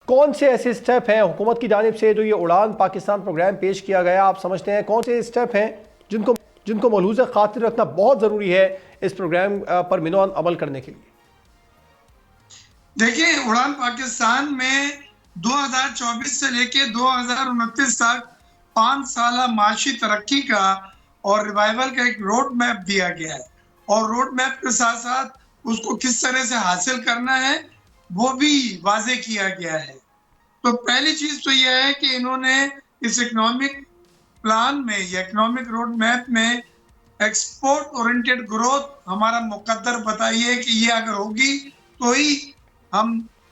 कौन से ऐसे स्टेप हैं हुकूमत की जानिब से जो ये उड़ान पाकिस्तान प्रोग्राम पेश किया गया, आप समझते हैं कौन से स्टेप हैं जिनको मलहूज़ खातिर रखना बहुत ज़रूरी है इस प्रोग्राम पर मिनोन अमल करने के लिए? देखिए, उड़ान पाकिस्तान में 2024 से लेके 2029 तक 5 साल माशी तरक्की का और रिवाइवल का एक रोड मैप दिया गया है और रोड मैप के साथ साथ उसको किस तरह से हासिल करना है वो भी वाजे किया गया है। तो पहली चीज तो यह है कि इन्होंने इस इकोनॉमिक प्लान में या इकोनॉमिक रोड मैप में एक्सपोर्ट ओरिएंटेड ग्रोथ हमारा मुकद्दर बताई है कि ये अगर होगी तो ही हम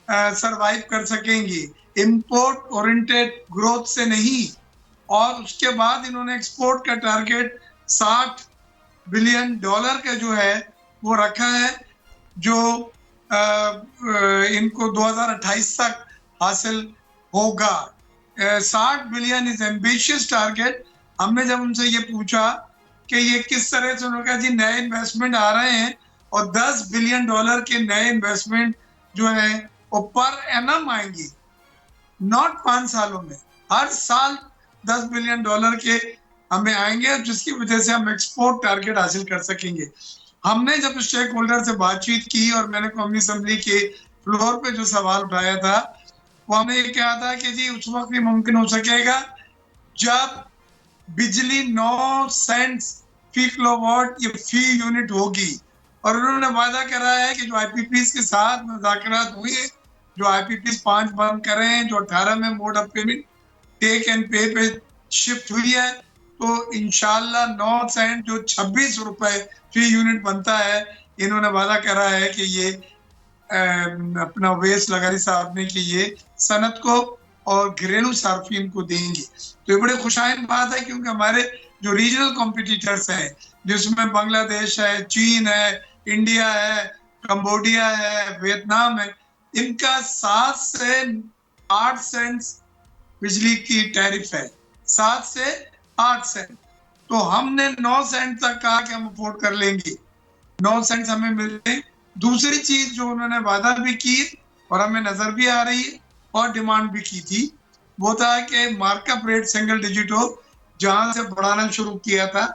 सरवाइव कर सकेंगे, इंपोर्ट ओरिएंटेड ग्रोथ से नहीं। और उसके बाद इन्होंने एक्सपोर्ट का टारगेट $60 बिलियन का जो है वो रखा है, जो इनको 2028 तक हासिल होगा। 60 बिलियन इज एम्बिशियस टारगेट। हमने जब उनसे ये पूछा कि ये किस तरह से, उन्होंने कहा जी नए इन्वेस्टमेंट आ रहे हैं और $10 बिलियन के नए इन्वेस्टमेंट जो है वो पर एनम आएंगी, नॉट 5 सालों में, हर साल $10 बिलियन के हमें आएंगे, जिसकी वजह से हम एक्सपोर्ट टारगेट हासिल कर सकेंगे। हमने जब स्टेक होल्डर से बातचीत की और मैंने कौमी असेंबली के फ्लोर पे जो सवाल उठाया था वो हमने ये कहा था कि जी उस वक्त भी मुमकिन हो सकेगा जब बिजली 9 सेंट्स फी किलोवाट या फी यूनिट होगी। और उन्होंने वादा करा है कि जो आईपीपीज के साथ मुज़ाकरात हुए, जो आईपीपीज 5 बंद कर रहे हैं, जो 18 में mode of payment take and pay pay shift हुई है, तो इंशाल्लाह 9 सेंट जो 26 रुपए फी यूनिट बनता है, इन्होंने वादा करा है कि ये अपना वेस्ट लगारी साहब ने कि ये सनत को और घरेलू सार्फिन को देंगे। तो ये बड़ी खुशाइन बात है, क्योंकि हमारे जो रीजनल कॉम्पिटिटर्स हैं जिसमें बांग्लादेश है, चीन है, इंडिया है, कंबोडिया है, वियतनाम है, इनका 7 से 8 सेंट बिजली की टैरिफ है, 7 से 8 सेंट। तो हमने 9 सेंट तक कहा कि हम अफोर्ड कर लेंगे, 9 सेंट हमें मिलते। दूसरी चीज जो उन्होंने वादा भी की और हमें नजर भी आ रही है और डिमांड भी की थी, वो था कि मार्कअप रेट सिंगल डिजिट हो, जहां से बढ़ाना शुरू किया था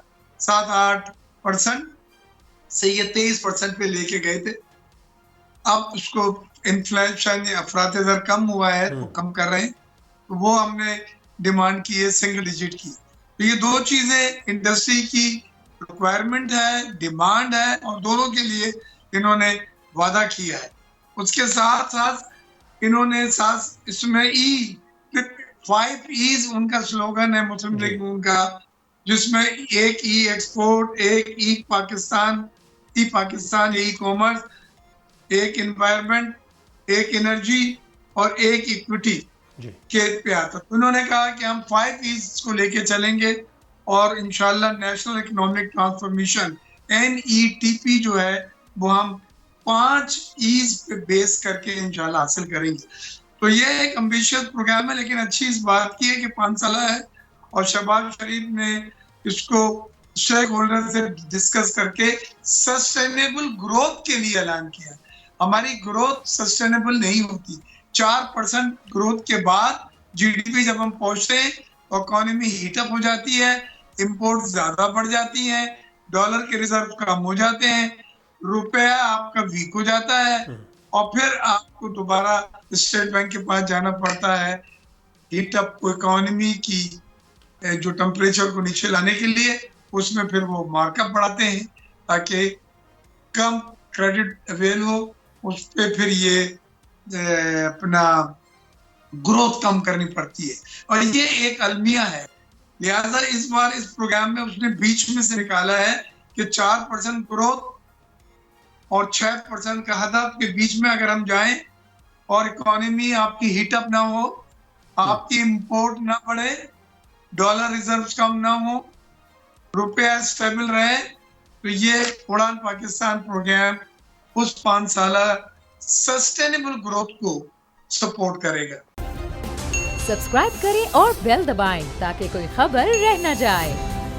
7-8% से ये 23% पे लेके गए थे। अब उसको इन्फ्लेशन या अफरात-ए-ज़र कम हुआ है तो कम कर रहे हैं, तो वो हमने डिमांड की है सिंगल डिजिट की। तो ये दो चीजें इंडस्ट्री की रिक्वायरमेंट है, डिमांड है, और दोनों के लिए इन्होंने वादा किया है। उसके साथ साथ इन्होंने साथ इसमें 5 ईज उनका स्लोगन है मुस्लिम लीग का, जिसमें एक ई एक्सपोर्ट, एक ई पाकिस्तान, ई कॉमर्स, एक एनवायरनमेंट, एक एनर्जी और एक इक्विटी के पे आता। तो उन्होंने कहा कि हम 5 ईज को लेके चलेंगे और इंशाल्लाह नेशनल इकोनॉमिक ट्रांसफॉर्मेशन NETP जो है वो हम 5 ईज पे बेस करके इंशाल्लाह हासिल करेंगे। तो ये एक एम्बिशियस प्रोग्राम है, लेकिन अच्छी इस बात की है कि 5 साल है और शहबाज शरीफ ने इसको स्टेक होल्डर से डिस्कस करके सस्टेनेबल ग्रोथ के लिए ऐलान किया। हमारी ग्रोथ सस्टेनेबल नहीं होती। 4% ग्रोथ के बाद GDP जब हम पहुंचते हैं तो इकोनॉमी हीटअप हो जाती है, इंपोर्ट ज्यादा बढ़ जाती है, डॉलर के रिजर्व कम हो जाते हैं, रुपया आपका वीक हो जाता है और फिर आपको दोबारा स्टेट बैंक के पास जाना पड़ता है हीटअप इकोनॉमी की जो टेम्परेचर को नीचे लाने के लिए। उसमें फिर वो मार्कअप बढ़ाते हैं ताकि कम क्रेडिट अवेल हो, उस पर फिर ये अपना ग्रोथ कम करनी पड़ती है। और ये एक अलमिया है, लिहाजा इस बार इस प्रोग्राम में उसने बीच में से निकाला है कि 4% ग्रोथ और 6% का हदफ के बीच में अगर हम जाएं और इकोनॉमी आपकी हीटअप ना हो, आपकी इंपोर्ट ना बढ़े, डॉलर रिजर्व्स कम ना हो, रुपया स्टेबल रहे, तो ये उड़ान पाकिस्तान प्रोग्राम उस 5 साल सस्टेनेबल ग्रोथ को सपोर्ट करेगा। सब्सक्राइब करें और बेल दबाएं ताकि कोई खबर रह न जाए।